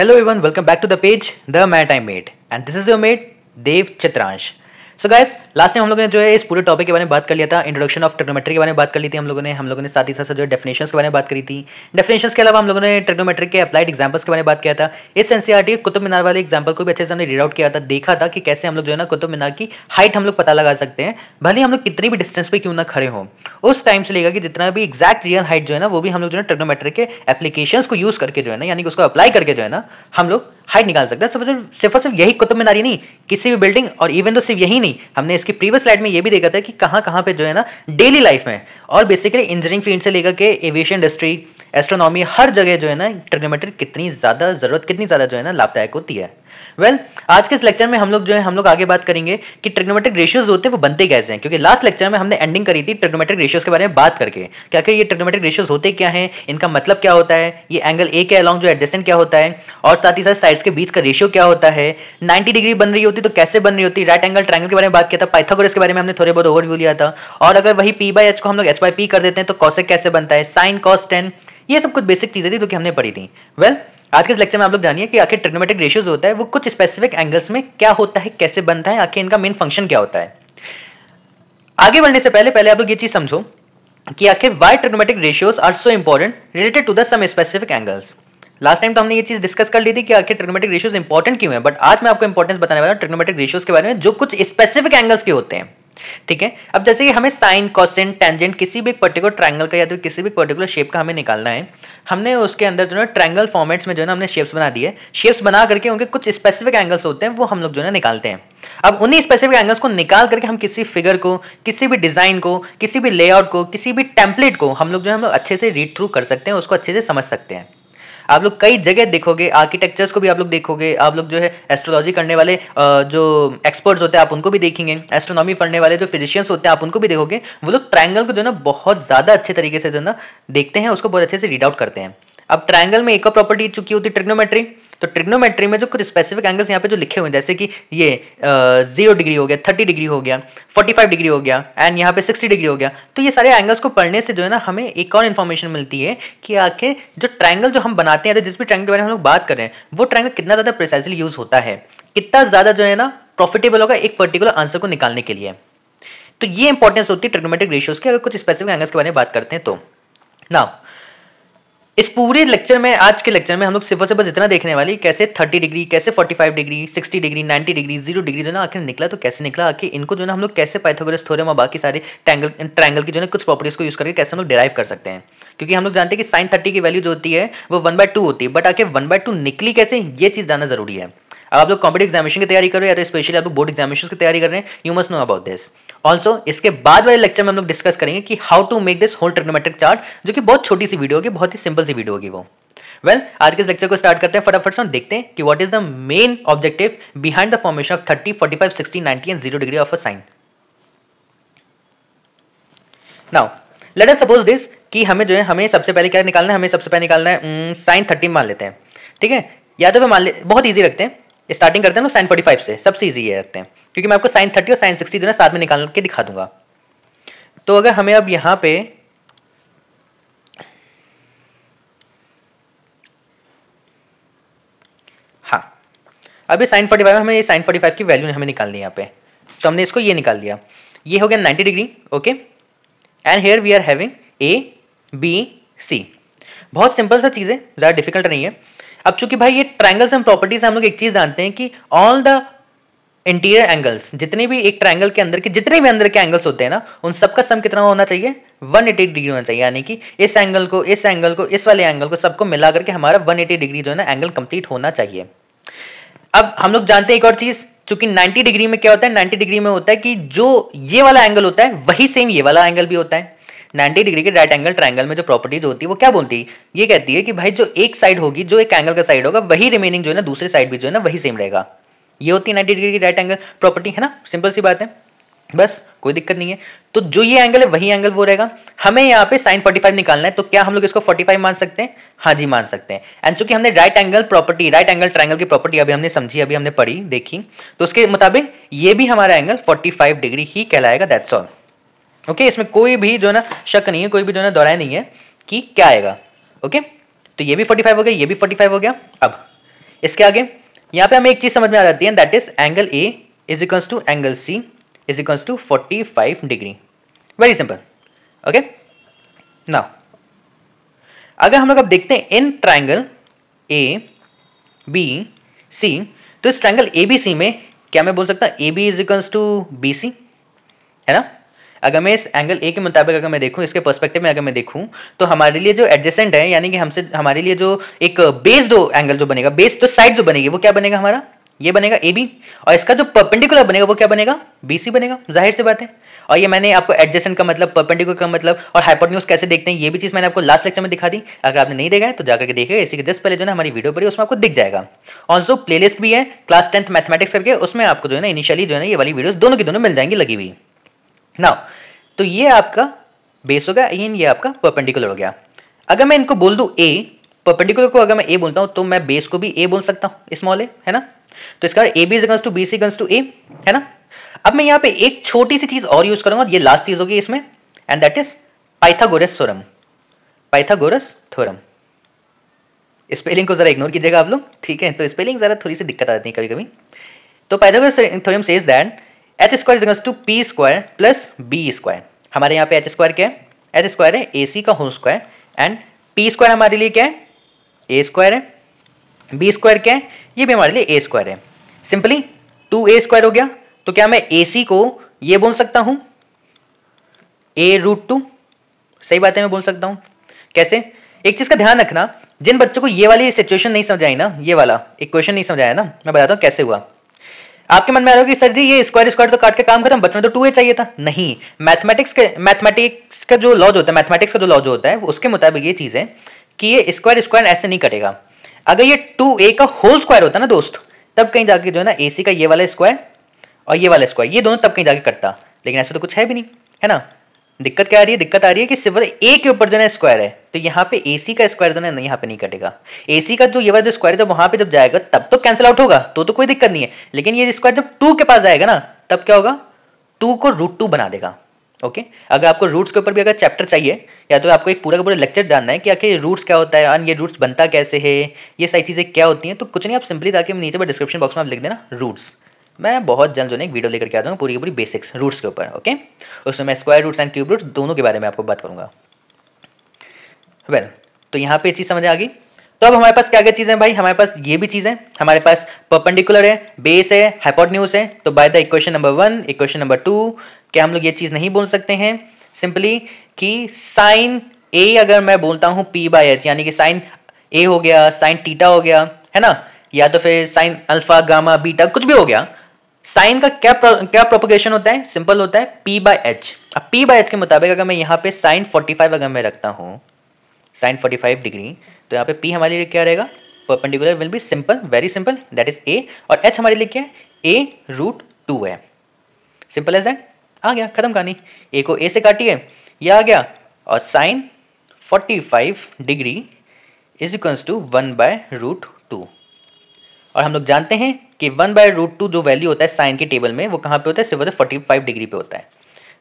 Hello everyone, welcome back to the page The Maritime Mate and this is your mate Dev Chitransh. So guys last time हम लोगों ने जो है इस पूरे टॉपिक के बारे में बात कर लिया था, इंट्रोडक्शन ऑफ ट्रिग्नोमेट्री के बारे में बात कर ली थी हम लोगों ने साथ ही साथ जो है डेफिनेशंस के बारे में बात करी थी। डेफिनेशंस के अलावा हम लोगों ने ट्रिग्नोमेट्री के अप्लाइड एग्जांपल्स के बारे में बात किया था। इस एनसीईआरटी कुतुब मीनार वाले एग्जांपल को भी अच्छे से हमने रीड आउट किया था, देखा था कि कैसे हम लोग जो है ना कुतुब मीनार की हाइट हम लोग पता लगा सकते हैं, भले हम लोग कितनी भी डिस्टेंस पे क्यों ना खड़े हों। उस टाइम से लेकर कि जितना भी एग्जैक्ट रियल हाइट जो है ना वो भी हम लोग जो है ट्रिग्नोमेट्री के एप्लीकेशंस को यूज करके जो है ना, यानी कि उसको अप्लाई करके जो है ना हम लोग हाइट निकाल सकते हैं। सिर्फ और सिर्फ यही कुतुब मीनार ही नहीं, किसी भी बिल्डिंग, और इवन तो सिर्फ यही नहीं, हमने इसकी प्रीवियस स्लाइड में ये भी देखा था कि कहां कहां पे जो है ना डेली लाइफ में और बेसिकली इंजीनियरिंग फील्ड से लेकर के एविएशन इंडस्ट्री, एस्ट्रोनॉमी, हर जगह जो है ना ट्रिग्नोमेट्री कितनी ज्यादा जो है ना लाभदायक होती है। आज के इस लेक्चर में हम लोग आगे बात करेंगे कि ट्रिग्नोमेट्रिक रेशियोज होते हैं वो बनते कैसे हैं, क्योंकि लास्ट लेक्चर में हमने एंडिंग करी थी ट्रिग्नोमेट्रिक रेशियोज के बारे में बात करके, क्या ये ट्रिग्नोमेट्रिक रेशियोज होते क्या हैं, इनका मतलब क्या होता है, ये एंगल ए के अलोंग जो एडजेसेंट क्या होता है, और साथ ही साथ साइड्स के बीच का रेशियो क्या होता है, 90 डिग्री बन रही होती तो कैसे बन रही होती, राइट एंगल ट्रायंगल के बारे में बात किया था, पाइथागोरस के बारे में हमने थोड़े बहुत ओवरव्यू लिया था, और अगर वही p बाय h को हम लोग h बाय p कर देते हैं तो कॉसेक कैसे बनता है, साइन कॉस टेन, ये सब कुछ बेसिक चीजें थी जो कि हमने पढ़ी थी। आज के इस लेक्चर में आप लोग जानिए कि आखिर ट्रिग्नोमेट्रिक रेशियोज होता है वो कुछ स्पेसिफिक एंगल्स में क्या होता है, कैसे बनता है, आखिर इनका मेन फंक्शन क्या होता है। आगे बढ़ने से पहले आप लोग ये चीज समझो कि आखिर why trigonometric ratios are so important related to the some specific angles. Last time तो हमने ये चीज डिस्कस कर ली थी कि आखिर ट्रिग्नोमेट्रिक रेशियोज इंपॉर्टेंट क्यों है, बट आज मैं आपको इंपॉर्टेंस बताने वाला हूं ट्रिग्नोमेट्रिक रेशियोज के बारे में जो कुछ स्पेसिफिक एंगल्स के होते हैं। ठीक है, अब जैसे कि हमें साइन, कोसेंट, टेंजेंट किसी भी एक पर्टिकुलर ट्रायंगल का या तो किसी भी पर्टिकुलर शेप का हमें निकालना है, हमने उसके अंदर जो है ट्रायंगल फॉर्मेट्स में जो है ना हमने शेप्स बना दिए, शेप्स बना करके उनके कुछ स्पेसिफिक एंगल्स होते हैं वो हम लोग जो है निकालते हैं। अब उन्हीं स्पेसिफिक एंगल्स को निकाल करके हम किसी फिगर को, किसी भी डिजाइन को, किसी भी लेआउट को, किसी भी टेम्पलेट को हम लोग जो है अच्छे से रीड थ्रू कर सकते हैं, उसको अच्छे से समझ सकते हैं। आप लोग कई जगह देखोगे, आर्किटेक्चर्स को भी आप लोग देखोगे, आप लोग जो है एस्ट्रोलॉजी करने वाले जो एक्सपर्ट्स होते हैं आप उनको भी देखेंगे, एस्ट्रोनॉमी पढ़ने वाले जो फिजिशियंस होते हैं आप उनको भी देखोगे, वो लोग ट्रायंगल को जो है ना बहुत ज्यादा अच्छे तरीके से जो है ना देखते हैं, उसको बहुत अच्छे से रीड आउट करते हैं। अब ट्रायंगल में एक और प्रॉपर्टी चुकी होती है ट्रिग्नोमेट्री, तो ट्रिग्नोमेट्री में जो कुछ स्पेसिफिक एंगल्स यहाँ पे जो लिखे हुए हैं, जैसे कि ये 0 डिग्री हो गया, 30 डिग्री हो गया, 45 डिग्री हो गया, एंड यहाँ पे 60 डिग्री हो गया, तो ये सारे एंगल्स को पढ़ने से जो है ना हमें एक और इन्फॉर्मेशन मिलती है कि आखिर जो ट्रायंगल जो हम बनाते हैं, तो जिस भी ट्रायंगल के बारे में हम लोग बात कर रहे हैं, वो ट्रायंगल कितना ज्यादा प्रिसाइजली यूज होता है, कितना ज्यादा जो है ना प्रॉफिटेबल होगा एक पर्टिकुलर आंसर को निकालने के लिए। तो ये इंपॉर्टेंस होती है ट्रिग्नोमेट्रिक रेशियोज की अगर कुछ स्पेसिफिक एंगल्स के बारे में बात करते हैं तो। नाउ इस पूरे लेक्चर में, आज के लेक्चर में हम लोग सिर्फ और सिर्फ इतना देखने वाली कैसे 30 डिग्री, कैसे 45 डिग्री, 60 डिग्री, 90 डिग्री, 0 डिग्री जो ना आखिर निकला तो कैसे निकला, आखिर इनको जो ना हम लोग कैसे पाइथागोरस थ्योरम और बाकी सारे ट्रायंगल की जो है कुछ प्रॉपर्टीज को यूज करके कैसे हम लोग डिराइव कर सकते हैं, क्योंकि हम लोग जानते हैं कि साइन 30 की वैल्यू जो होती है वो 1/2 होती है, बट आखिर 1/2 निकली कैसे, ये चीज जानना जरूरी है। अब आप लोग कॉम्पिटिटिव एग्जामिनेशन की तैयारी कर रहे हो या तो स्पेशली आप लोग बोर्ड एग्जामिनेशन की तैयारी कर रहे हैं, you must know about this. Also इसके बाद वाले लेक्चर में हम लोग डिस्कस करेंगे कि how to make this whole trigonometric chart, जो कि बहुत छोटी सी वीडियो होगी, बहुत ही सिंपल सी वीडियो होगी वो। आज के इस लेक्चर को स्टार्ट करते हैं फटाफट से, देखते हैं कि what is the main objective behind the formation of 30, 45, 60, 90 and 0 degree of a sine. Now let us suppose this कि हमें सबसे पहले क्या निकालना है, हमें सबसे पहले निकालना है साइन 30 मान लेते हैं। ठीक है, या तो मान ले, बहुत इजी रखते हैं, स्टार्टिंग करते हैं साइन 45 से, सबसे इजी ये रखते हैं, क्योंकि मैं आपको साइन 30 और साइन 60 जो है साथ में निकाल के दिखा दूंगा। तो अगर हमें अब यहां पे अभी साइन 45 हमें ये साइन 45 की वैल्यू हमें निकालनी है यहाँ पे, तो हमने इसको ये निकाल दिया, ये हो गया 90 degree. Okay, and here we are having A B C, बहुत सिंपल सा चीज है, ज्यादा डिफिकल्ट नहीं है। अब चूंकि भाई ये ट्रायंगल्स एंड प्रॉपर्टीज हम लोग एक चीज जानते हैं कि ऑल द इंटीरियर एंगल्स, जितने भी एक ट्रायंगल के अंदर के जितने भी अंदर के एंगल्स होते हैं ना, उन सबका सम कितना होना चाहिए, 180 डिग्री होना चाहिए, यानी कि इस एंगल को, इस एंगल को, इस वाले एंगल को सबको मिला करके हमारा 180 डिग्री जो है ना एंगल कंप्लीट होना चाहिए। अब हम लोग जानते हैं एक और चीज, चूंकि 90 डिग्री में क्या होता है, 90 डिग्री में होता है कि जो ये वाला एंगल होता है वही सेम ये वाला एंगल भी होता है। 90 डिग्री के राइट एंगल ट्रायंगल में जो प्रॉपर्टीज होती है वो क्या बोलती है, ये कहती है कि भाई जो एक साइड होगी, जो एक एंगल का साइड होगा, वही रिमेनिंग जो है ना दूसरी साइड भी जो है ना वही सेम रहेगा। ये होती है 90 डिग्री की राइट एंगल प्रॉपर्टी, है ना, सिंपल सी बात है, बस कोई दिक्कत नहीं है। तो जो ये एंगल है वही एंगल वो रहेगा। हमें यहाँ पे साइन 45 निकालना है, तो क्या हम लोग इसको 45 मान सकते हैं, हाँ जी मान सकते हैं। एंड चूंकि हमने right angle property, right angle triangle की प्रॉपर्टी अभी हमने समझी, अभी हमने पढ़ी, देखी, तो उसके मुताबिक ये भी हमारा एंगल 45 डिग्री ही कहलाएगा, दैट्स ऑल। ओके, इसमें कोई भी जो है ना शक नहीं है, कोई भी जो है ना दोहराया नहीं है कि क्या आएगा। ओके, तो ये भी 45 हो गया, ये भी 45 हो गया। अब इसके आगे यहाँ पे हमें एक चीज समझ में आ जाती है, that is angle A is equals to angle C is equals to 45 degree. Very simple. Okay, now अगर हम लोग अब देखते हैं इन ट्राइंगल ए बी सी, तो इस ट्राइंगल ए बी सी में क्या मैं बोल सकता हूं A B is equals to B C, है ना। अगर मैं इस एंगल ए के मुताबिक अगर मैं देखूं, इसके पर्सपेक्टिव में अगर मैं देखूं, तो हमारे लिए जो एडजेसेंट है, यानी कि हमसे हमारे लिए जो एक बेस दो एंगल जो बनेगा, बेस तो साइड जो बनेगी वो क्या बनेगा हमारा, ये बनेगा ए बी, और इसका जो परपेंडिकुलर बनेगा वो क्या बनेगा, बी सी बनेगा। जाहिर सी बात है। और ये मैंने आपको एडजेसेंट का मतलब, परपेंडिकुलर का मतलब और हाइपोटेन्यूज कैसे देखते हैं, ये भी चीज मैंने आपको लास्ट लेक्चर में दिखा दी। अगर आपने नहीं देखा है तो जाकर के देखिएगा, इसी के जस्ट पहले जो है हमारी वीडियो पड़ी, उसमें आपको दिख जाएगा। ऑल्सो प्लेलिस्ट भी है क्लास 10th मैथमेटिक्स करके, उसमें आपको जो है ना इनिशियली जो है ना ये वाली वीडियोस दोनों की दोनों मिल जाएंगी लगी हुई। नाउ तो ये आपका बेस हो गया, ये आपका परपेंडिकुलर हो गया। अगर मैं इनको बोल दूं ए, परपेंडिकुलर को अगर मैं ए बोलता हूं तो मैं बेस को भी ए बोल सकता हूं, स्मॉल ए, है ना। तो इसका A B equals to B C equals to A, है ना। अब मैं यहां पे एक छोटी सी चीज और यूज करूंगा, ये लास्ट चीज होगी इसमें, and that is Pythagoras theorem. Pythagoras theorem, spelling को जरा इग्नोर कीजिएगा आप लोग, ठीक है। तो स्पेलिंग जरा थोड़ी सी दिक्कत आती है कभी कभी। तो Pythagoras theorem says that H square is equals to P square plus B square. हमारे यहाँ पे एच स्क्वायर क्या है, एच स्क्वायर है ए सी का whole square, and P square हमारे लिए क्या है, ए स्क्वायर है, बी स्क्वायर क्या है, ये भी हमारे लिए ए स्क्वायर है। सिंपली 2a स्क्वायर हो गया। तो क्या मैं ए सी को ये बोल सकता हूं a√2, सही बात है, मैं बोल सकता हूं। कैसे, एक चीज का ध्यान रखना, जिन बच्चों को ये वाली सिचुएशन नहीं समझ आई ना, ये वाला इक्वेशन नहीं समझ आया ना, मैं बताता हूं कैसे हुआ। आपके मन में आ रहा होगा कि सर जी ये स्क्वायर स्क्वायर तो काट के काम खत्म, बचना तो 2a चाहिए था। नहीं, मैथमेटिक्स का जो लॉ होता है, मैथमेटिक्स का जो लॉ जो होता है उसके मुताबिक ये चीज है कि ये स्क्वायर स्क्वायर ऐसे नहीं कटेगा। अगर ये 2a का होल स्क्वायर होता ना दोस्त, तब कहीं जाके जो है ना ac का ये वाला स्क्वायर और ये वाला स्क्वायर, ये दोनों तब कहीं जाके कटता, लेकिन ऐसा तो कुछ है भी नहीं, है ना। दिक्कत क्या आ रही है, दिक्कत आ रही है कि सिर्फ a के ऊपर जो है स्क्वायर है, तो यहाँ पे ac का स्क्वायर जो है यहाँ पे नहीं कटेगा। ac का जो ये वाला जो स्क्वायर है जब वहां पे जब जाएगा तब तो कैंसिल आउट होगा, तो कोई दिक्कत नहीं है, लेकिन ये स्क्वायर जब 2 के पास जाएगा ना, तब क्या होगा, 2 को √2 बना देगा। ओके, अगर आपको रूट्स के ऊपर भी अगर चैप्टर चाहिए, या तो आपको एक पूरा का पूरा लेक्चर जानना है कि आखिर रूट्स क्या होता है, ये रूट्स बनता कैसे है, ये सारी चीजें क्या होती हैं, तो कुछ नहीं, आप सिंपली जाके नीचे पर डिस्क्रिप्शन बॉक्स में आप लिख देना रूट्स। मैं बहुत जल्द जो है एक वीडियो लेकर के आ जाऊंगा पूरी की पूरी बेसिक्स रूट्स के ऊपर। ओके, उसमें मैं square roots and cube roots दोनों के बारे में आपको बात करूंगा। वेल, तो यहाँ पे चीज समझ आ गई। तो अब हमारे पास क्या क्या चीजें भाई, हमारे पास ये भी चीजें, हमारे पास परपेंडिकुलर है, बेस है, हाइपोटेन्यूज है। तो by the equation number 1, equation number 2 क्या हम लोग ये चीज नहीं बोल सकते हैं सिंपली कि साइन ए अगर मैं बोलता हूं p/h, यानी कि साइन ए हो गया, साइन थीटा हो गया, है ना, या तो फिर साइन अल्फा गामा बीटा कुछ भी हो गया। साइन का क्या प्रोपगेशन होता है, सिंपल होता है p/h। अब p/h के मुताबिक अगर मैं यहाँ पे साइन 45 अगर मैं रखता हूं, साइन 45 डिग्री, तो यहाँ पे p हमारे लिए क्या रहेगा, perpendicular will be simple, very simple, that is a, और h हमारे लिए क्या है, a√2 है। सिंपल एज दैट, आ गया, खत्म कहानी। a को a से काटिए, ये आ गया, और sine 45 degree is equals to 1/√2। और हम लोग जानते हैं कि 1/√2 जो वैल्यू होता है साइन के टेबल में, वो कहां पे होता है, सिर्फ 45 डिग्री पे होता है।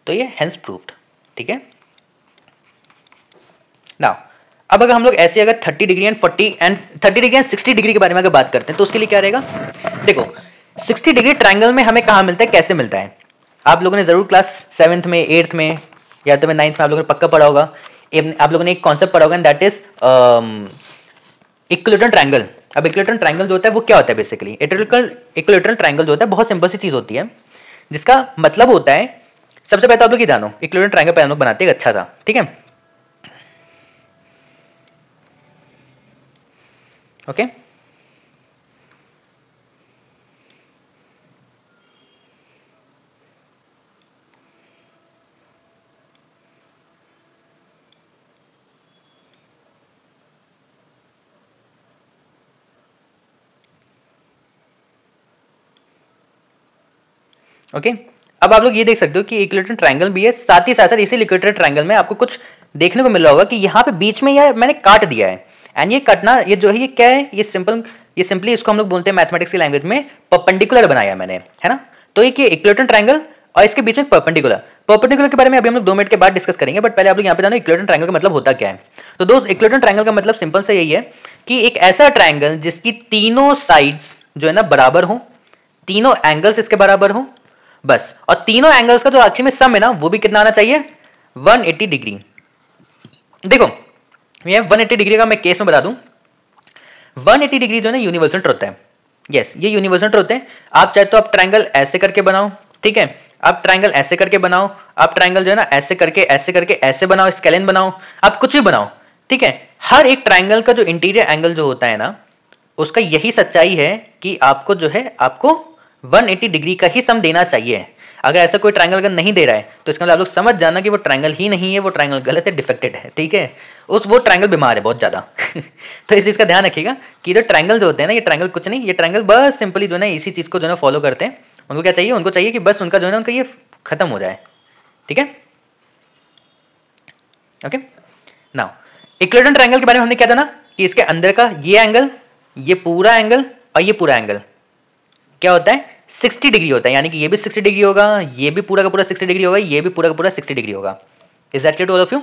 तो ये हेंस प्रूव्ड, ठीक है। नाउ अब अगर हम लोग ऐसे अगर 30 डिग्री एंड 60 डिग्री के बारे में अगर बात करते हैं, तो उसके लिए क्या रहेगा, देखो 60 डिग्री ट्रायंगल में हमें कहां मिलता है, कैसे मिलता है, आप लोगों ने जरूर क्लास 7th में, 8th में, या तो 9th में आप लोगों ने पक्का पढ़ा होगा। आप लोगों ने एक कॉन्सेप्ट पढ़ा होगा, दैट इज इक्विलेटरल ट्रायंगल। अब इक्विलेटरल ट्रायंगल जो होता है वो क्या होता है, बेसिकली इक्विलेटरल ट्रायंगल जो होता है बहुत सिंपल सी चीज होती है, जिसका मतलब होता है, सबसे पहले तो आप लोग ये जानो इक्विलेटरल ट्रायंगल पे हम लोग बनाते हैं अच्छा था, ठीक है। ओके, ओके, अब आप लोग ये देख सकते हो कि इक्विलेटरल ट्रायंगल भी है, साथ ही साथ इसी इक्विलेटरल ट्रायंगल में आपको कुछ देखने को मिल रहा होगा कि यहाँ पे बीच में यह मैंने काट दिया है, एंड ये कटना, ये जो है ये क्या है, ये सिंपली इसको हम लोग बोलते हैं मैथमेटिक्स की लैंग्वेज में परपेंडिकुलर बनाया मैंने, है ना। तो ये इक्विलेटरल ट्रायंगल और इसके बीच में परपेंडिकुलर के बारे में अभी हम लोग 2 मिनट के बाद डिस्कस करेंगे, बट पहले आप लोग यहाँ पे जानो इक्विलेटरल ट्रायंगल का मतलब होता क्या है। तो दोस्त इक्विलेटरल ट्रायंगल का मतलब सिंपल से यही है कि एक ऐसा ट्राइंगल जिसकी तीनों साइड्स जो है ना बराबर हो, तीनों एंगल्स इसके बराबर हो बस, और तीनों एंगल्स का जो आखिर में सम है ना वो भी कितना आना चाहिए 180 डिग्री। देखो ये 180 डिग्री का मैं केस में बता दूं, 180 डिग्री जो है ना यूनिवर्सल ट्रुथ है। यस ये यूनिवर्सल ट्रुथ है। आप चाहे तो आप ट्राइंगल ऐसे करके बनाओ, ठीक है, आप ट्राइंगल ऐसे करके बनाओ, आप ट्राइंगल जो है ना ऐसे करके ऐसे बनाओ, स्केलिन बनाओ, आप कुछ भी बनाओ, ठीक है। हर एक ट्राइंगल का जो इंटीरियर एंगल जो होता है ना उसका यही सच्चाई है कि आपको जो है आपको 180 डिग्री का ही सम देना चाहिए। अगर ऐसा कोई ट्राइंगल अगर नहीं दे रहा है तो इसका मतलब आप लोग समझ जाना कि वो ट्राइंगल ही नहीं है, वो ट्राइंगल गलत है, डिफेक्टेड है, ठीक है, वो ट्राइंगल बीमार है बहुत ज्यादा। तो इस चीज का ध्यान रखिएगा कि जो ट्राइंगल जो होते हैं ना, ये ट्राइंगल कुछ नहीं, ये ट्राइंगल बस सिंपली जो है ना इसी चीज को जो है फॉलो करते हैं। उनको क्या चाहिए, उनको चाहिए कि बस उनका जो है ना उनका ये खत्म हो जाए, ठीक है। ओके नाउ इक्विलेटरल ट्राइंगल के बारे में हमने क्या जाना कि इसके अंदर का ये एंगल, ये पूरा एंगल और ये पूरा एंगल क्या होता है 60 डिग्री होता है, यानी कि ये भी 60 डिग्री होगा, ये भी पूरा का पूरा 60 डिग्री होगा, ये भी पूरा का पूरा 60 डिग्री होगा। Is that clear to all of you?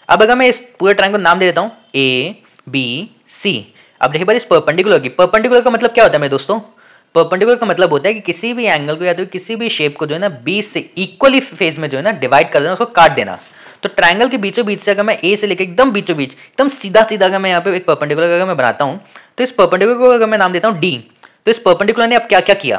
अब अगर मैं इस पूरे ट्रायंगल नाम दे देता हूं ए बी सी, अब देखिए बार इस परपेंडिकुलर की, परपेंडिकुलर का मतलब क्या होता है मेरे दोस्तों, परपेंडिकुलर का मतलब होता है कि किसी भी एंगल को या तो किसी भी शेप को जो है ना बीच से इक्वली फेज में जो है ना डिवाइड कर देना, उसको काट देना। तो ट्रायंगल के बीचों बीच से अगर मैं ए से लेकर एकदम बीचों बीच एकदम सीधा सीधा अगर मैं यहाँ पे एक परपेंडिकुलर अगर मैं बनाता हूँ तो इस परपेंडिकुलर को अगर मैं नाम देता हूँ डी, तो इस परपेंडिकुलर ने अब क्या क्या किया,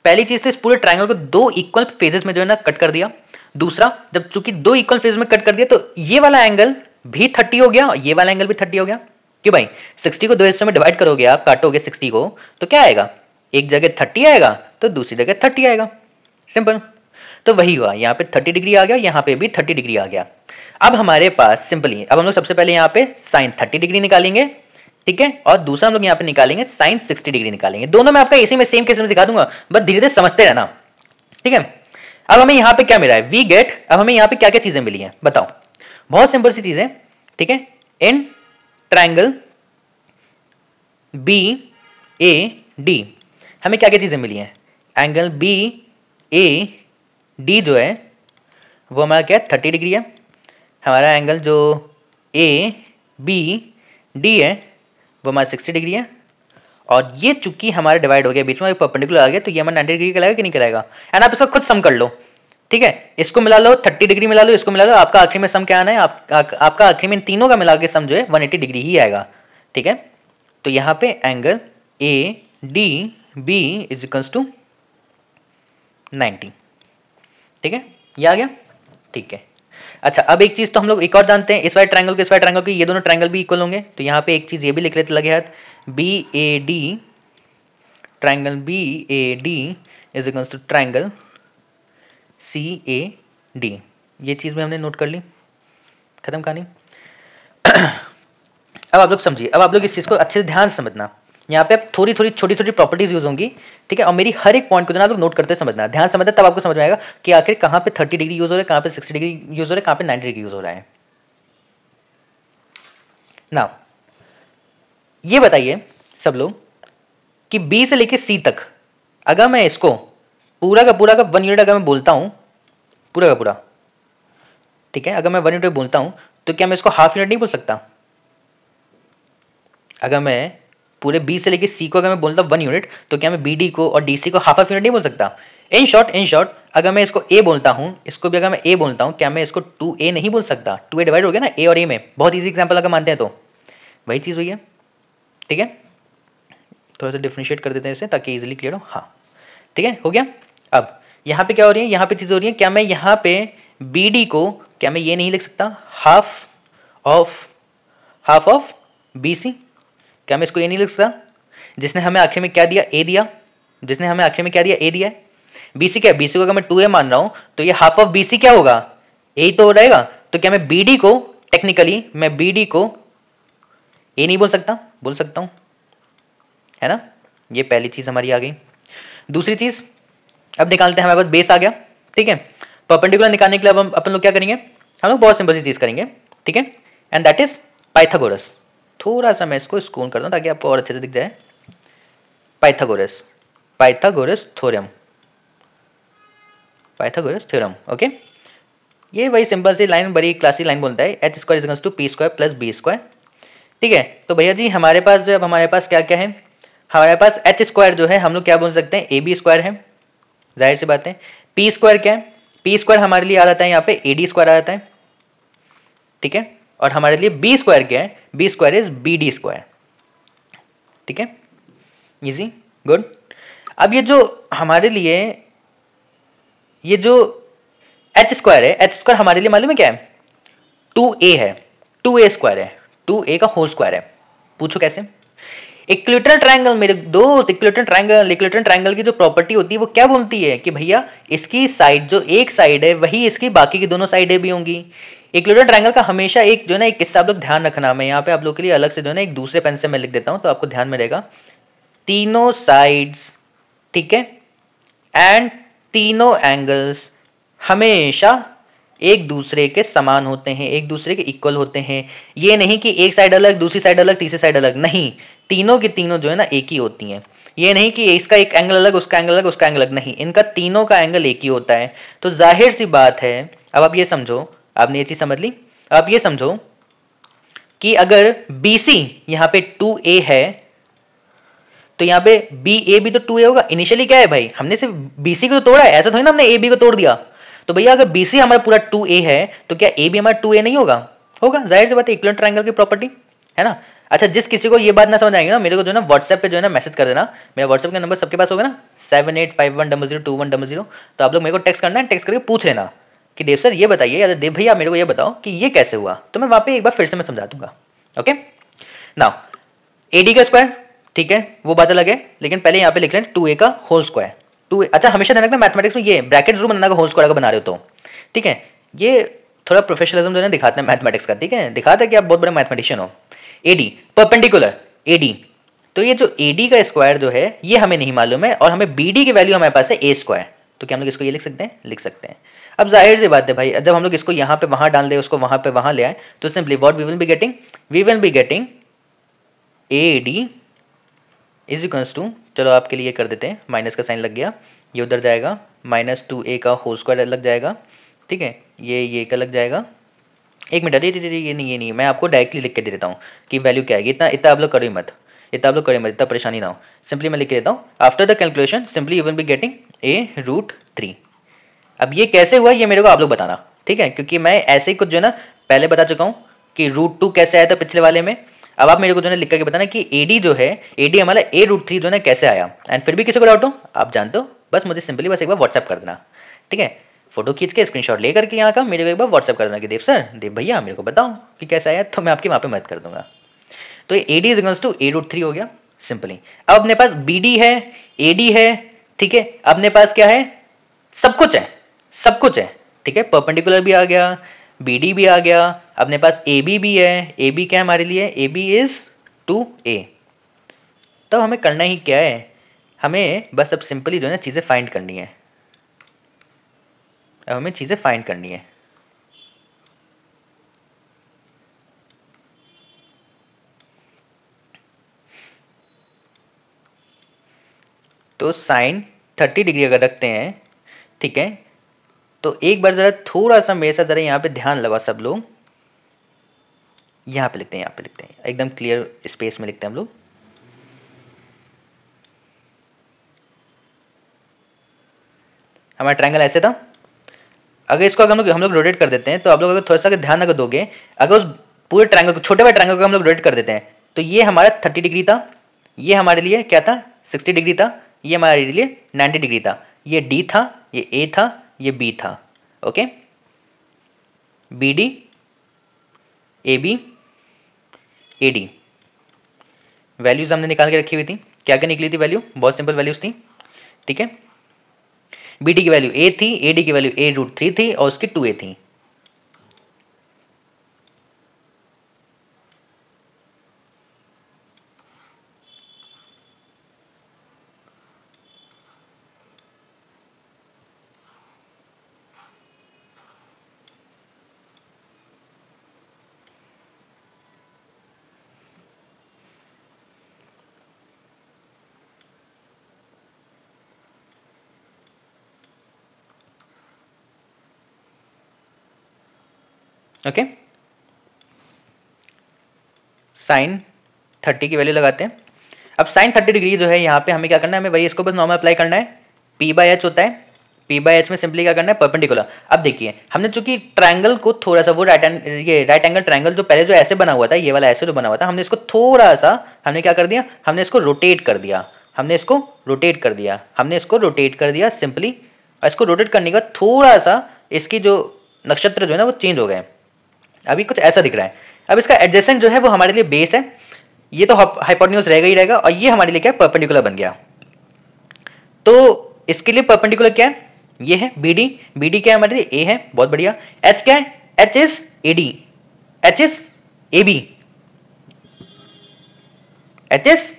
पहली चीज तो इस पूरे ट्रायंगल को दो इक्वल फेजेस में जो है ना कट कर दिया। दूसरा, जब चूंकि दो इक्वल फेज में कट कर दिया तो ये वाला एंगल भी 30 हो गया और ये वाला एंगल भी 30 हो गया। क्यों भाई, 60 को दो हिस्सों में डिवाइड करोगे आप, काटोगे 60 को तो क्या आएगा, एक जगह 30 आएगा तो दूसरी जगह 30 आएगा, सिंपल। तो वही हुआ, यहाँ पे 30 डिग्री आ गया, यहाँ पे भी 30 डिग्री आ गया। अब हमारे पास सिंपली, अब हम लोग सबसे पहले यहाँ पे साइन 30 डिग्री निकालेंगे, ठीक है, और दूसरा हम लोग यहाँ पे निकालेंगे साइन 60 डिग्री निकालेंगे। दोनों में आपका इसी में सेम केस में दिखा दूंगा, बस धीरे धीरे समझते रहना, ठीक है। अब हमें यहाँ पे क्या मिला है, वी गेट, अब हमें यहाँ पे क्या क्या चीजें मिली हैं बताओ, बहुत सिंपल सी चीज है, ठीक है। In triangle B A D हमें क्या क्या चीजें मिली हैं, एंगल बी ए डी जो है वो हमारा क्या है 30 डिग्री है, हमारा एंगल जो ए बी डी है वो हमारा 60 डिग्री है, और ये चूंकि हमारा डिवाइड हो गया बीच में परपेंडिकुलर आ गया तो ये हमारा 90 डिग्री कहलाएगा कि नहीं कहलाएगा। एंड आप इसका खुद सम कर लो, ठीक है, इसको मिला लो 30 डिग्री मिला लो, इसको मिला लो, आपका आखिर में सम क्या आना है, आपका आखिर में इन तीनों का मिला के सम जो है 180 डिग्री ही आएगा, ठीक है। तो यहाँ पे angle A D B is equals to 90, ठीक है, ये आ गया, ठीक है। अच्छा अब एक चीज तो हम लोग एक और जानते हैं, इस वाले ट्रायंगल के इस वाले ट्रायंगल के ये दोनों ट्रायंगल भी इक्वल होंगे, तो यहाँ पे एक चीज ये भी लिख लेते लगे हाथ, B A D, triangle B A D is equals to triangle C A D, ये चीज भी हमने नोट कर ली, खत्म कहानी। अब आप लोग समझिए, अब आप लोग इस चीज को अच्छे से ध्यान से समझना, यहाँ पे थोड़ी थोड़ी छोटी छोटी प्रॉपर्टीज यूज होंगी, ठीक है, और मेरी हर एक पॉइंट को आप लोग नोट करते समझना, ध्यान समझना, तब आपको समझ में आएगा कि आखिर कहाँ पे 30 डिग्री यूज हो रहा है, कहाँ पे 60 डिग्री यूज हो रहा है, कहाँ पे 90 डिग्री यूज हो रहा है। नाउ ये बताइए सब लोग कि बी से लेके सी तक अगर मैं इसको पूरा का 1 यूनिट अगर मैं बोलता हूं, पूरा का पूरा, ठीक है, अगर मैं 1 यूनिट बोलता हूं तो क्या मैं इसको हाफ यूनिट नहीं बोल सकता? अगर मैं पूरे बी से लेके सी को अगर मैं बोलता हूं 1 यूनिट तो क्या मैं बी डी को और डी सी को हाफ यूनिट नहीं बोल सकता? इन शॉर्ट अगर मैं इसको ए बोलता हूं, इसको भी अगर मैं ए बोलता हूं, क्या मैं इसको 2a नहीं बोल सकता? 2a डिवाइड हो गया ना ए और ए में, बहुत ईजी एग्जांपल अगर मानते हैं तो वही चीज हुई है, ठीक है। थोड़ा सा डिफरेंशिएट कर देते हैं इसे ताकि इजीली क्लियर हो, हाँ ठीक है, हो गया। अब यहाँ पे क्या हो रही है, यहाँ पे चीज हो रही है, क्या मैं यहाँ पे बी डी को क्या मैं ये नहीं लिख सकता हाफ ऑफ बी सी? क्या मैं इसको ये नहीं लिख सकता? जिसने हमें आखिर में क्या दिया, ए दिया, जिसने हमें आखिर में क्या दिया, ए दिया है। बीसी क्या है, बीसी को अगर मैं 2a मान रहा हूं तो ये हाफ ऑफ बीसी क्या होगा, ए तो हो रहेगा। तो क्या मैं बीडी को टेक्निकली मैं बीडी को ए नहीं बोल सकता? बोल सकता हूं, है ना। ये पहली चीज हमारी आ गई। दूसरी चीज अब निकालते हैं, हमारे पास बेस आ गया, ठीक है। परपेंडिकुलर निकालने के लिए अब अपन लोग क्या करेंगे, हम लोग बहुत सिंपल सी चीज करेंगे, ठीक है, एंड दैट इज पाइथागोरस। थोड़ा सा मैं इसको स्क्रॉल कर दूं ताकि आपको और अच्छे से दिख जाए। Pythagoras theorem, okay. ये वही सिंपल सी लाइन, बड़ी क्लासिक लाइन बोलता है, h² = p² + b², ठीक है, तो भैया जी हमारे पास जो है, अब हमारे पास क्या क्या है, हमारे पास एच स्क्वायर जो है हम लोग क्या बोल सकते हैं, ए बी स्क्वायर है, जाहिर सी बात है। पी स्क्वायर क्या है, पी स्क्वायर हमारे लिए आ जाता है यहाँ पे ए डी स्क्वायर आ जाता है, ठीक है। और हमारे लिए बी स्क्वायर क्या है, B square is B D square, ठीक है, इजी, गुड। अब ये जो हमारे लिए ये जो एच स्क्वायर है, एच स्क्वायर हमारे लिए मालूम है क्या है, 2a है, 2a स्क्वायर है, 2a का होल स्क्वायर है। पूछो कैसे। इक्विलेटरल ट्रायंगल मेरे दोस्त, इक्विलेटरल ट्रायंगल की जो प्रॉपर्टी होती है वो क्या बोलती है कि भैया इसकी साइड जो एक साइड है वही इसकी बाकी की दोनों साइडें भी होंगी। इक्विलेटरल ट्रायंगल का हमेशा एक जो है ना एक किस्सा आप लोग ध्यान रखना, मैं यहाँ पे आप लोग के लिए अलग से जो है ना एक दूसरे पेन से मैं लिख देता हूँ तो आपको ध्यान में रहेगा। तीनों साइड्स, ठीक है, एंड तीनों एंगल्स हमेशा एक दूसरे के समान होते हैं, एक दूसरे के इक्वल होते हैं। ये नहीं कि एक साइड अलग, दूसरी साइड अलग, तीसरी साइड अलग, नहीं, तीनों की तीनों जो है ना एक ही होती हैं। ये नहीं कि इसका एक एंगल अलग, उसका एंगल अलग, उसका एंगल अलग, नहीं, इनका तीनों का एंगल एक ही होता है। तो जाहिर सी बात है, अब आप ये समझो, आपने ये चीज समझ ली, आप ये समझो कि अगर BC यहाँ पे 2A है तो यहाँ पे BA भी तो 2A होगा। इनिशियली क्या है भाई, हमने सिर्फ BC को तो तोड़ा है, ऐसा थोड़ी ना हमने AB को तोड़ दिया। तो भैया अगर BC हमारा पूरा 2A है तो क्या AB हमारा 2A नहीं होगा, होगा, जाहिर सी बात है, इक्विवेलेंट ट्रायंगल की प्रॉपर्टी है ना। अच्छा, जिस किसी को ये बात ना समझ आएगी ना, मेरे को जो है ना व्हाट्सएप पे जो है ना मैसेज कर देना, मेरा व्हाट्सएप का नंबर सबके पास होगा ना 7851002100, तो आप लोग मेरे को टेक्स्ट करना है, टेक्स्ट करके पूछ लेना कि देव सर ये बताइए, या देव भैया मेरे को ये बताओ कि ये कैसे हुआ, तो मैं वहां पे एक बार फिर से मैं समझा दूंगा। ओके, नाउ AD का स्क्वायर, ठीक है, वो बात अलग है, लेकिन पहले यहाँ पे लिख लें 2A का होल स्क्वायर, 2A, अच्छा हमेशा ध्यान रखना मैथमेटिक्स में ये ब्रैकेट जरूर बनाना होल स्क्वायर का बना रहे हो तो, ठीक है, ये थोड़ा प्रोफेशनलिज्म जो है दिखाते हैं मैथमेटिक्स का, ठीक है, दिखाता है कि आप बहुत बड़े मैथमेटिशियन हो। AD परपेंडिकुलर, AD, तो ये जो AD का स्क्वायर जो है ये हमें नहीं मालूम है, और हमें BD की वैल्यू हमारे पास है A स्क्वायर, तो क्या हम लोग इसको ये लिख सकते हैं, लिख सकते हैं। अब जाहिर सी बात है भाई, जब हम लोग इसको यहाँ पे वहां डाल दे, उसको वहां पे वहां ले आए, तो simply what we will be getting, we will be getting AD is equals to, चलो आपके लिए कर देते हैं, माइनस का साइन लग गया, ये उधर जाएगा, -2A का होल स्क्वायर लग जाएगा, ठीक है, ये का लग जाएगा। एक मिनट, अरे ये नहीं, मैं आपको डायरेक्टली लिख के दे देता हूँ कि वैल्यू क्या आएगी, इतना इतना आप लोग करो मत, इतना आप लोग करो मत, इतना परेशानी ना हो, सिंपली मैं लिख के देता हूँ, after the calculation simply you will be getting A√3। अब ये कैसे हुआ ये मेरे को आप लोग बताना, ठीक है, क्योंकि मैं ऐसे ही कुछ जो है ना पहले बता चुका हूँ कि √2 कैसे आया था पिछले वाले में। अब आप मेरे को जो है लिख करके बताना कि AD जो है, AD हमारा A√3 जो है कैसे आया, एंड फिर भी किसी को डाउट हो आप जानते हो, बस मुझे सिंपली बस एक बार व्हाट्सएप कर देना, ठीक है, फोटो खींच के स्क्रीनशॉट लेकर के यहाँ का मेरे को एक बार व्हाट्सएप कर देना कि देव सर, देव भैया मेरे को बताओ कि कैसे आया, तो मैं आपकी वहाँ पे मदद कर दूंगा। तो ये AD is equals to A√3 हो गया सिंपली। अब अपने पास BD है, AD है, ठीक है, अपने पास क्या है, सब कुछ है, सब कुछ है, ठीक है, परपेंडिकुलर भी आ गया, BD भी आ गया, अपने पास AB भी है, AB क्या है हमारे लिए, AB इज 2A। तब हमें करना ही क्या है, हमें बस अब सिंपली जो है ना चीजें फाइंड करनी है, अब हमें चीजें फाइंड करनी है। तो साइन 30 डिग्री अगर रखते हैं, ठीक है, तो एक बार जरा थोड़ा सा मेरे साथ जरा यहाँ पे ध्यान लगा सब लोग, यहाँ पे लिखते हैं, यहाँ पे लिखते हैं, एकदम क्लियर स्पेस में लिखते हैं हम लोग। हमारा ट्रायंगल ऐसे था, अगर इसको अगर हम लोग रोटेट कर देते हैं, तो आप लोग अगर थोड़ा सा ध्यान अगर दोगे, अगर उस पूरे ट्रायंगल को, छोटे वाले ट्रायंगल को हम लोग रोटेट कर देते हैं, तो ये हमारा 30 डिग्री था, ये हमारे लिए क्या था 60 डिग्री था, ये हमारे लिए 90 डिग्री था, ये D था, ये A था, ये B था, okay, BD AB AD, values हमने निकाल के रखी हुई थी, क्या क्या निकली थी वैल्यू, बहुत सिंपल वैल्यूज थी, ठीक है, BD की वैल्यू A थी, AD की वैल्यू A√3 थी, और उसकी 2A थी। ओके, साइन 30 की वैल्यू लगाते हैं। अब साइन 30 डिग्री जो है यहाँ पे हमें क्या करना है, हमें वही इसको बस नॉर्मल अप्लाई करना है। पी बाई एच होता है, पी बाई एच में सिंपली क्या करना है, परपेंडिकुलर। अब देखिए हमने चूंकि ट्रायंगल को थोड़ा सा वो राइट एंगल ट्रायंगल जो पहले जो ऐसे बना हुआ था, ये वाला ऐसे जो बना हुआ था, हमने इसको थोड़ा सा हमने क्या कर दिया, हमने इसको रोटेट कर दिया, हमने इसको रोटेट कर दिया, हमने इसको रोटेट कर दिया सिंपली। और इसको रोटेट करने के बाद थोड़ा सा इसकी जो नक्षत्र जो है ना वो चेंज हो गए, अभी कुछ ऐसा दिख रहा है। अब इसका एडजेसेंट जो है वो हमारे लिए बेस है, ये तो हाइपोटेन्यूज रहेगा ही रहेगा, और ये हमारे लिए क्या परपेंडिकुलर बन गया। तो इसके लिए परपेंडिकुलर क्या है, ये है BD, BD क्या है हमारे लिए, A है, बहुत बढ़िया। H क्या है, H is AD, H is AB, H is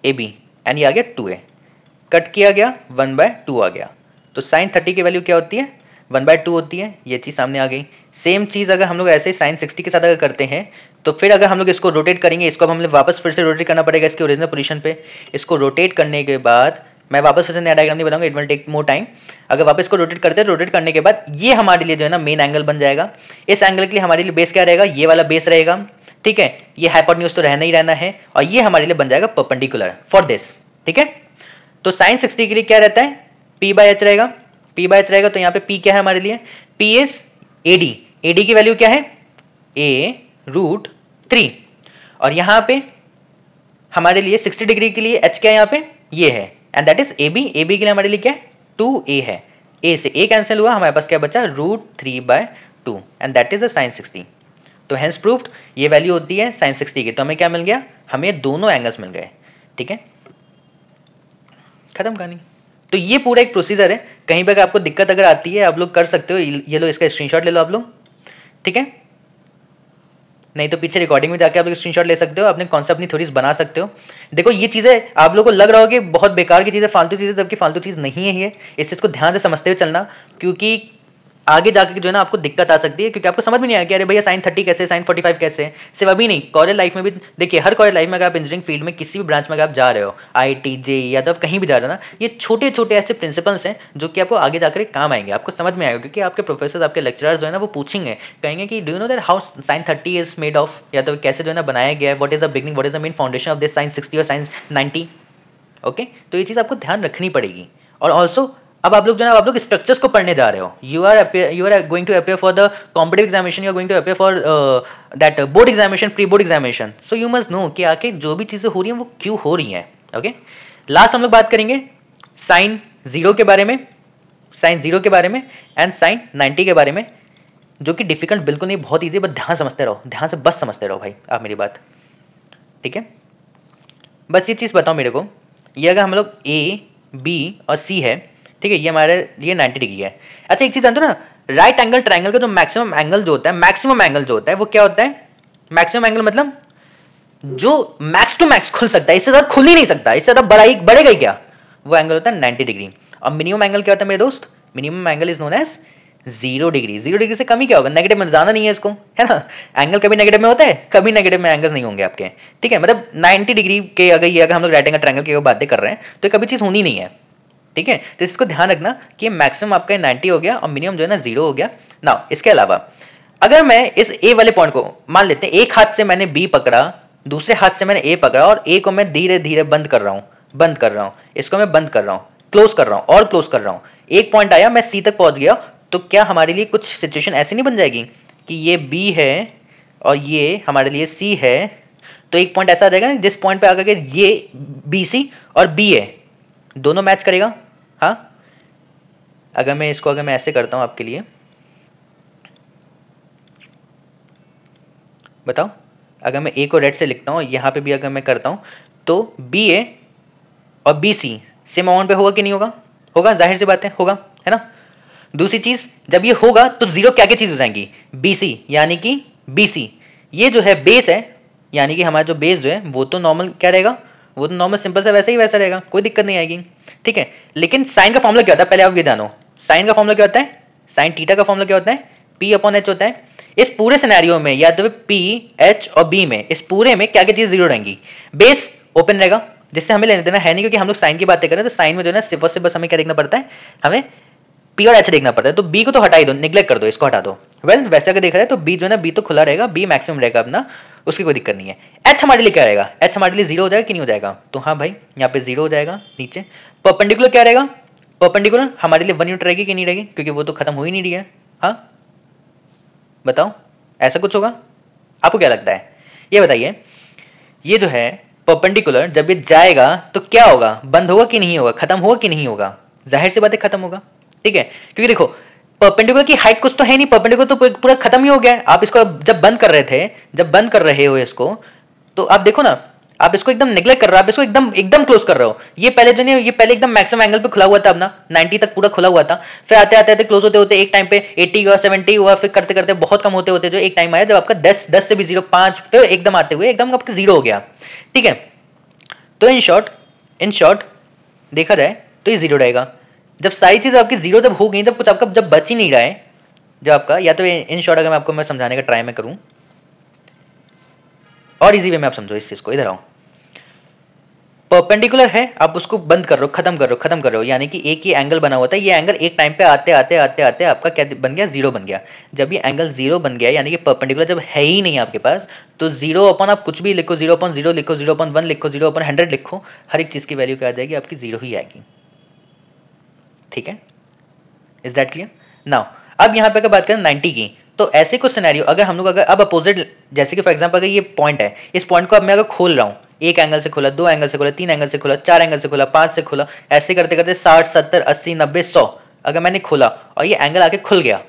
AB, and ये आ गया 2A, कट किया गया 1/2 आ गया। तो साइन 30 की वैल्यू क्या होती है, 1/2 होती है, ये चीज सामने आ गई। सेम चीज अगर हम लोग ऐसे साइन 60 के साथ अगर करते हैं तो फिर अगर हम लोग इसको रोटेट करेंगे, इसको अब हमें वापस फिर से रोटेट करना पड़ेगा इसके ओरिजिनल पोजीशन पे। इसको रोटेट करने के बाद मैं वापस फिर से नया डायग्राम नहीं बनाऊंगा, it will take more time. अगर वापस इसको रोटेट करते हैं, रोटेट करने के बाद ये हमारे लिए जो है ना मेन एंगल बन जाएगा। इस एंगल के लिए हमारे लिए बेस क्या रहेगा, ये वाला बेस रहेगा, ठीक है। ये हाइपोटेन्यूज तो रहना ही रहना है, और ये हमारे लिए बन जाएगा परपेंडिकुलर फॉर दिस, ठीक है। तो साइन 60 के लिए क्या रहता है, P बाई एच रहेगा, P बाई एच रहेगा। तो यहाँ पे P क्या है हमारे लिए, P इज AD, AD की वैल्यू क्या है, A√3, और यहाँ पे हमारे लिए 60 डिग्री के लिए H क्या है यहाँ पे, ये है, and that is AB, AB के लिए हमारे लिए क्या है 2A है। A से A कैंसिल हुआ, हमारे पास क्या बचा √3/2, and that is the sine 60। तो हेंस प्रूव्ड ये वैल्यू होती है साइन 60 की। तो हमें क्या मिल गया, हमें दोनों एंगल्स मिल गए, ठीक है, खत्म कहानी। तो ये पूरा एक प्रोसीजर है। कहीं पर आपको दिक्कत अगर आती है आप लोग कर सकते हो, ये लो इसका स्क्रीनशॉट ले लो आप लोग, ठीक है। नहीं तो पीछे रिकॉर्डिंग में जाके आप लोग स्क्रीनशॉट ले सकते हो, अपने कॉन्सेप्ट अपनी थ्योरीज बना सकते हो। देखो ये चीजें आप लोगों को लग रहा हो कि बहुत बेकार की चीजें, फालतू चीजें, जबकि फालतू चीज नहीं है ये। इस चीज को ध्यान से समझते हुए चलना, क्योंकि आगे जाके जो है ना आपको दिक्कत आ सकती है, क्योंकि आपको समझ में नहीं आया कि अरे भैया साइन 30 कैसे, साइन 45 कैसे। सिर्फ अभी नहीं, कॉलेज लाइफ में भी देखिए, हर कॉलेज लाइफ में अगर आप इंजीनियरिंग फील्ड में किसी भी ब्रांच में अगर आप जा रहे हो, IIT JEE या तो आप कहीं भी जा रहे हो ना, ये छोटे छोटे ऐसे प्रिंसिपल्स हैं जो कि आपको आगे जाकर काम आएंगे, आपको समझ में आएगा। क्योंकि आपके प्रोफेसर, आपके लेक्चरर्स जो है ना वो पूछेंगे, कहेंगे कि do you know that how sine 30 is made of, या तो कैसे जो है ना बनाया गया है, what is the beginning, what is the main foundation of this sine 60 और साइन 90, ओके। तो ये चीज आपको ध्यान रखनी पड़ेगी। और ऑल्सो अब आप लोग जो है आप लोग स्ट्रक्चर्स को पढ़ने जा रहे हो, you are going to appear for the competitive examination, you are going to appear for that board examination, pre board examination. So you must know कि आके जो भी चीजें हो रही हैं वो क्यों हो रही हैं, ओके। लास्ट हम लोग बात करेंगे साइन 0 के बारे में, साइन 0 के बारे में एंड साइन 90 के बारे में, जो कि डिफिकल्ट बिल्कुल नहीं, बहुत ईजी, बस ध्यान समझते रहो, ध्यान से बस समझते रहो भाई आप मेरी बात, ठीक है। बस ये चीज बताओ मेरे को, ये अगर हम लोग A B और C है, ठीक है, ये हमारे ये 90 डिग्री है। अच्छा एक चीज जानते हो ना, राइट एंगल ट्रायंगल का जो मैक्सिमम एंगल जो होता है, मैक्सिमम एंगल जो होता है वो क्या होता है, मैक्सिमम एंगल मतलब जो मैक्स टू मैक्स खुल सकता है, इससे ज्यादा खुल ही नहीं सकता, इससे ज्यादा बढ़ेगा ही क्या, वो एंगल होता है 90 डिग्री। और मिनिमम एंगल क्या होता है मेरे दोस्त, minimum angle is known as 0 degree. 0 degree से कम ही क्या होगा, नेगेटिव में जाना नहीं है इसको, है ना। एंगल कभी नेगेटिव में होता है, कभी नेगेटिव में एंगल नहीं होंगे आपके, ठीक है। मतलब 90 डिग्री के अगर हम लोग राइट एंगल ट्रायंगल की बातें कर रहे हैं तो कभी चीज होनी नहीं है, ठीक है। तो इसको ध्यान रखना कि मैक्सिमम आपका 90 हो गया और मिनिमम जो है ना 0 हो गया। नाउ इसके अलावा अगर मैं इस A वाले पॉइंट को मान लेते हैं, एक हाथ से मैंने B पकड़ा, दूसरे हाथ से मैंने A पकड़ा, और A को मैं धीरे धीरे बंद कर रहा हूं, इसको मैं बंद कर रहा हूं, क्लोज कर रहा हूं और क्लोज कर रहा हूं। एक पॉइंट आया, मैं C तक पहुंच गया, तो क्या हमारे लिए कुछ सिचुएशन ऐसी नहीं बन जाएगी कि ये B है और ये हमारे लिए C है, तो एक पॉइंट ऐसा आ जाएगा ना जिस पॉइंट पे आकर के ये BC और BA दोनों मैच करेगा। हाँ, अगर मैं ऐसे करता हूं आपके लिए, बताओ, अगर मैं A को रेड से लिखता हूं, यहां पे भी अगर मैं करता हूं, तो BA और BC सेम अमाउंट पे होगा कि नहीं होगा, होगा, जाहिर सी बात है, होगा, है ना। दूसरी चीज, जब ये होगा तो 0 क्या क्या चीज हो जाएंगी, BC यानी कि BC, ये जो है बेस है, यानी कि हमारा जो बेस जो है वो तो नॉर्मल क्या रहेगा, वो तो नॉर्मल सिंपल से वैसा ही वैसा रहेगा, कोई दिक्कत नहीं आएगी, ठीक है। लेकिन साइन का फॉर्मूला क्या होता है, पहले आप ये जानो, साइन का फॉर्मूला क्या होता है, साइन थीटा का फॉर्मूला क्या होता है, P/H होता है। इस पूरे सिनेरियो में या तो P, H और B में, इस पूरे में क्या क्या चीज 0 रहेंगी, बेस ओपन रहेगा, जिससे हमें लेने देना है नहीं, क्योंकि हम लोग साइन की बातें करें तो साइन में जो है ना सिर्फ से बस हमें क्या देखना पड़ता है, हमें P और H देखना पड़ता है। तो B को तो हटा ही दो, निग्लेक्ट कर दो, इसको हटा दो। वैसे अगर देख रहे हैं तो B जो है ना, B तो खुला रहेगा, B मैक्सिमम रहेगा अपना, उसकी कोई दिक्कत नहीं है। एच हमारे लिए क्या रहेगा, एच हमारे लिए जीरो हो जाएगा कि नहीं हो जाएगा, तो हाँ भाई यहाँ पे जीरो हो जाएगा नीचे। परपेंडिकुलर क्या रहेगा, परपेंडिकुलर हमारे लिए 1 यूनिट रहेगी कि नहीं रहेगी, क्योंकि वो तो खत्म हो ही नहीं रही है। हाँ बताओ, ऐसा कुछ होगा, आपको क्या लगता है, ये बताइए। ये जो है परपेंडिकुलर जब ये जाएगा तो क्या होगा, बंद होगा कि नहीं होगा, खत्म होगा कि नहीं होगा, जाहिर सी बात है खत्म होगा, ठीक है। क्योंकि देखो परपेंडिकुलर की हाइट कुछ तो है नहीं, परपेंडिकुलर तो पूरा खत्म ही हो गया है। आप इसको जब बंद कर रहे थे, जब बंद कर रहे हो इसको, तो आप देखो ना, आप इसको एकदम नेग्लेक्ट कर रहे हो, आप इसको एकदम क्लोज कर रहे हो। ये पहले जो नहीं, ये पहले एकदम मैक्सिमम एंगल पे खुला हुआ था अपना, 90 तक पूरा खुला हुआ था, फिर आते आते क्लोज होते होते एक टाइम पे 80 हुआ, 70 हुआ, फिर करते करते बहुत कम होते होते जो एक टाइम आया जब आपका 10 से भी 0, 5, फिर एकदम आते हुए एकदम आपका 0 हो गया, ठीक है। तो इन शॉर्ट देखा जाए तो ये 0 रहेगा। जब सारी चीज आपकी 0 जब हो गई, जब कुछ आपका जब बच ही नहीं रहा है, जब आपका, या तो इन शॉर्ट अगर मैं आपको समझाने का ट्राई में करूं और इजी वे में आप समझो इस चीज को, इधर आओ। परपेंडिकुलर है, आप उसको बंद कर रहे हो, खत्म कर रहे हो, यानी कि एक ही एंगल बना हुआ था, ये एंगल एक टाइम पे आते आते आपका क्या बन गया, 0 बन गया। जब ये एंगल 0 बन गया, यानी कि परपेंडिकुलर जब है ही नहीं आपके पास, तो 0 अपन आप कुछ भी लिखो, 0/0 लिखो, 0/1 लिखो, 0/100 लिखो, हर एक चीज की वैल्यू क्या आ जाएगी आपकी, 0 ही आएगी, ठीक है। Is that clear now. अब यहाँ पे अगर बात करें 90 की, तो ऐसे कुछ सिनेरियो अगर हम लोग अगर अब अपोजिट, जैसे कि फॉर एग्जांपल अगर ये पॉइंट है, इस पॉइंट को अब मैं अगर खोल रहा हूँ, एक एंगल से खोला, 2 एंगल से खोला, 3 एंगल से खोला, 4 एंगल से खोला, 5 से खोला, ऐसे करते करते 60, 70, 80, 90, 100 अगर मैंने खोला और ये एंगल आके खुल गया,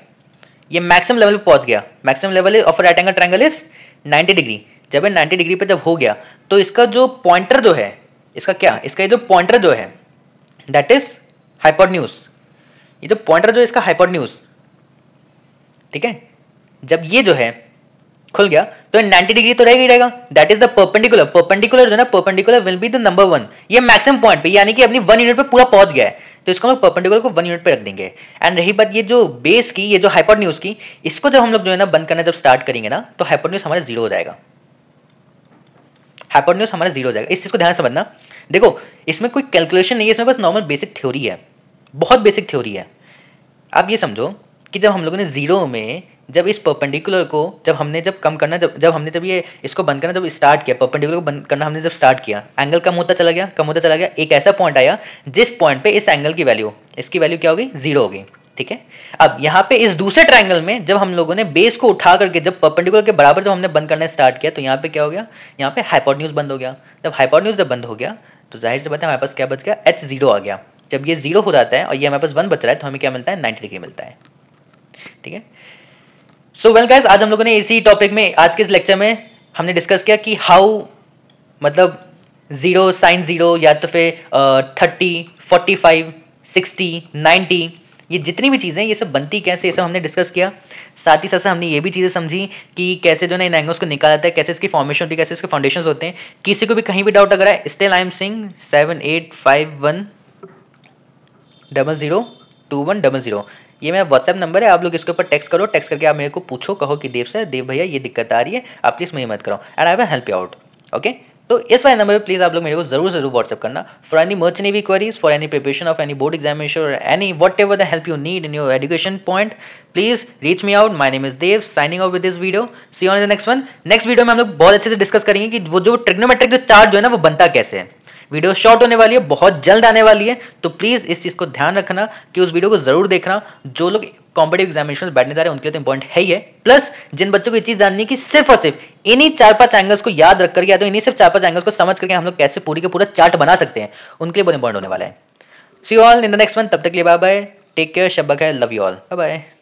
ये मैक्सिमम लेवल पे पहुंच गया, maximum level of right angle triangle is 90 degree. जब ये 90 डिग्री पे जब हो गया, तो इसका जो पॉइंटर जो है, इसका क्या, इसका जो पॉइंटर जो है दैट इज हाइपोटेन्यूज, ये जो पॉइंटर जो इसका हाइपोटेन्यूज, ठीक है। जब ये जो है खुल गया तो 90 डिग्री तो रहेगा ही रहेगा, दैट इज द परपेंडिकुलर जो है ना, perpendicular will be the number 1, ये मैक्सिमम पॉइंट पे, यानी कि अपनी 1 यूनिट पे पूरा पहुंच गया है, तो इसको हम लोग परपेंडिकुलर को 1 यूनिट पे रख देंगे। एंड रही बात ये जो बेस की, ये जो हाइपोटेन्यूज की, इसको जब हम लोग जो है ना बंद करना जब स्टार्ट करेंगे ना, तो हाइपोटेन्यूज हमारा 0 हो जाएगा, हाइपोटेन्यूज हमारा 0 हो जाएगा। इस चीज को ध्यान से समझना। देखो इसमें कोई कैलकुलेशन नहीं है, इसमें बस नॉर्मल बेसिक थ्योरी है, बहुत बेसिक थ्योरी है। आप ये समझो कि जब हम लोगों ने 0 में जब इस परपेंडिकुलर को जब हमने जब कम करना, जब हमने जब ये इसको बंद करना जब स्टार्ट किया, परपेंडिकुलर को बंद करना हमने जब स्टार्ट किया, एंगल कम होता चला गया, एक ऐसा पॉइंट आया जिस पॉइंट पे इस एंगल की वैल्यू, इसकी वैल्यू क्या होगी, 0 हो गई, ठीक है। अब यहाँ पे इस दूसरे ट्रायंगल में जब हम लोगों ने बेस को उठा करके जब परपेंडिकुलर के बराबर जब हमने बंद करना स्टार्ट किया, तो यहाँ पे क्या हो गया, यहाँ पे हाइपोटेन्यूज बंद हो गया। जब हाइपोटेन्यूज जब बंद हो गया तो जाहिर सी बात है हमारे पास क्या बच गया, h 0 आ गया। जब ये 0 हो जाता है और ये हमारे पास 1 बच रहा है, तो हमें क्या मिलता है, 90 डिग्री मिलता है, ठीक है। सो वेल गाइस, आज हम लोगों ने इसी टॉपिक में, आज के इस लेक्चर में हमने डिस्कस किया कि हाउ, मतलब 0, साइन 0, या तो फिर 30, 45, 60, 90, ये जितनी भी चीज़ें ये सब बनती कैसे, ये सब हमने डिस्कस किया। साथ ही साथ हमने ये भी चीज़ें समझी कि कैसे जो है इन एंगल्स को निकाला जाता है, कैसे इसकी फॉर्मेशन होती है, कैसे इसके फाउंडेशंस होते हैं। किसी को भी कहीं भी डाउट अगर है, स्टिल आई एम सिंग 7851002100, ये मेरा व्हाट्सएप नंबर है, आप लोग इसके ऊपर टेक्स्ट करो, टेक्स्ट करके आप मेरे को पूछो, कहो कि देव सर, देव भैया ये दिक्कत आ रही है, आप प्लीज मेरी मत करो, and I will help you out, okay. तो इस वाले नंबर पे प्लीज आप लोग मेरे को जरूर व्हाट्सएप करना for any merchant navy queries, for any preparation of any board examination or any whatever the help you need in your education point, please reach me out. My name is Dev, signing off with this video, see you on the next one. Next video में हम लोग बहुत अच्छे से discuss करेंगे कि वो जो ट्रिग्नोमेट्रिक जो चार्ट जो है ना वो बनता कैसे है। वीडियो शॉर्ट होने वाली है, बहुत जल्द आने वाली है, तो प्लीज इस चीज को ध्यान रखना कि उस वीडियो को जरूर देखना। जो लोग कॉम्पिटिटिव एग्जामिनेशन में बैठने जा रहे हैं उनके लिए तो इंपॉर्टेंट है ही है, प्लस जिन बच्चों को ये चीज जाननी है कि सिर्फ और सिर्फ इन्हीं 4-5 एंगल्स को याद रख करके, या तो इन्हीं सिर्फ 4-5 एंगल्स को समझ करके हम लोग कैसे पूरी का पूरा चार्ट बना सकते हैं, उनके लिए बहुत इंपॉर्टेंट होने वाला है। See you all in the next one, तब तक के लिए बाय बाय, टेक केयर, शब्बा खैर, love you all, bye bye.